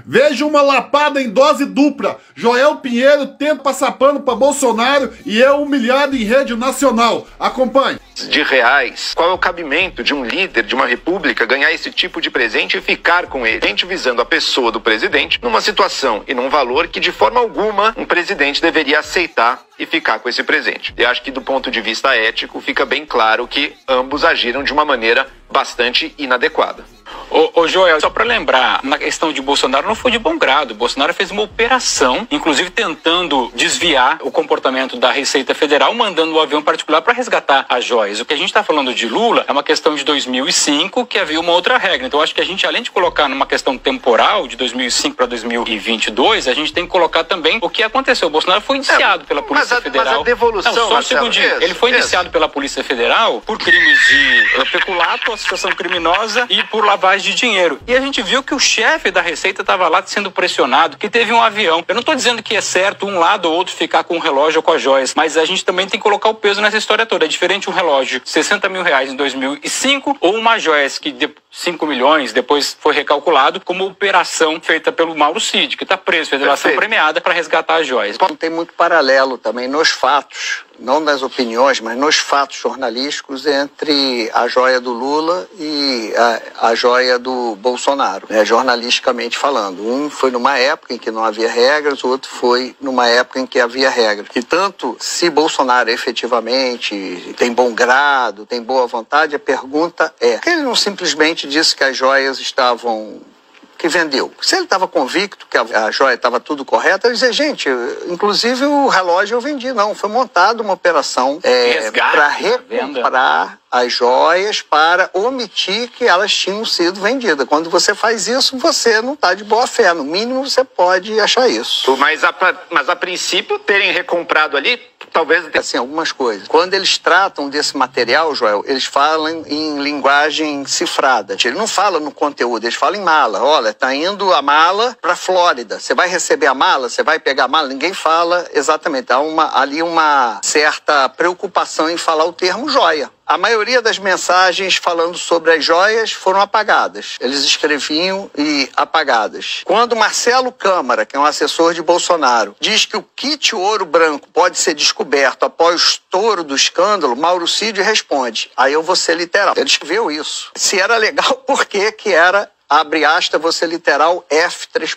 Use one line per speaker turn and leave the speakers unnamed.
Veja uma lapada em dose dupla. Joel Pinheiro tenta passar pano para Bolsonaro e é humilhado em rede nacional. Acompanhe.
De reais. Qual é o cabimento de um líder de uma república ganhar esse tipo de presente e ficar com ele? Gente visando a pessoa do presidente numa situação e num valor que de forma alguma um presidente deveria aceitar e ficar com esse presente. Eu acho que do ponto de vista ético fica bem claro que ambos agiram de uma maneira bastante inadequada.
Ô Joel, só para lembrar, na questão de Bolsonaro não foi de bom grado. Bolsonaro fez uma operação, inclusive tentando desviar o comportamento da Receita Federal, mandando um avião particular para resgatar as joias. O que a gente está falando de Lula é uma questão de 2005, que havia uma outra regra. Então acho que a gente, além de colocar numa questão temporal de 2005 para 2022, a gente tem que colocar também o que aconteceu. O Bolsonaro foi indiciado pela Polícia Federal.
Mas a devolução,
não, só um segundinho. Ele foi indiciado pela Polícia Federal por crimes de peculato, associação criminosa e por lavagem de dinheiro. E a gente viu que o chefe da Receita estava lá sendo pressionado, que teve um avião. Eu não estou dizendo que é certo um lado ou outro ficar com um relógio ou com as joias, mas a gente também tem que colocar o peso nessa história toda. É diferente um relógio de 60 mil reais em 2005 ou uma joias que 5 milhões depois foi recalculado como operação feita pelo Mauro Cid, que está preso, federação premiada, para resgatar as joias.
Tem muito paralelo também nos fatos, não nas opiniões, mas nos fatos jornalísticos entre a joia do Lula e a joia do Bolsonaro, né, jornalisticamente falando. Um foi numa época em que não havia regras, o outro foi numa época em que havia regras. E tanto se Bolsonaro efetivamente tem bom grado, tem boa vontade, a pergunta é, ele não simplesmente disse que as joias estavam... que vendeu. Se ele estava convicto que a joia estava tudo correto, ele dizia, gente, inclusive o relógio eu vendi. Não, foi montada uma operação para recomprar as joias, para omitir que elas tinham sido vendidas. Quando você faz isso, você não está de boa fé. No mínimo, você pode achar isso.
Mas a princípio, terem recomprado ali, talvez...
Assim, algumas coisas. Quando eles tratam desse material, Joel, eles falam em linguagem cifrada. Ele não fala no conteúdo, eles falam em mala. Olha, tá indo a mala para Flórida. Você vai receber a mala? Você vai pegar a mala? Ninguém fala exatamente. Há ali uma certa preocupação em falar o termo joia. A maioria das mensagens falando sobre as joias foram apagadas. Eles escreviam e apagadas. Quando Marcelo Câmara, que é um assessor de Bolsonaro, diz que o kit ouro branco pode ser descoberto após o estouro do escândalo, Mauro Cid responde. Aí eu vou ser literal. Ele escreveu isso. Se era legal, por que era, abre aspas, vou ser literal, F3.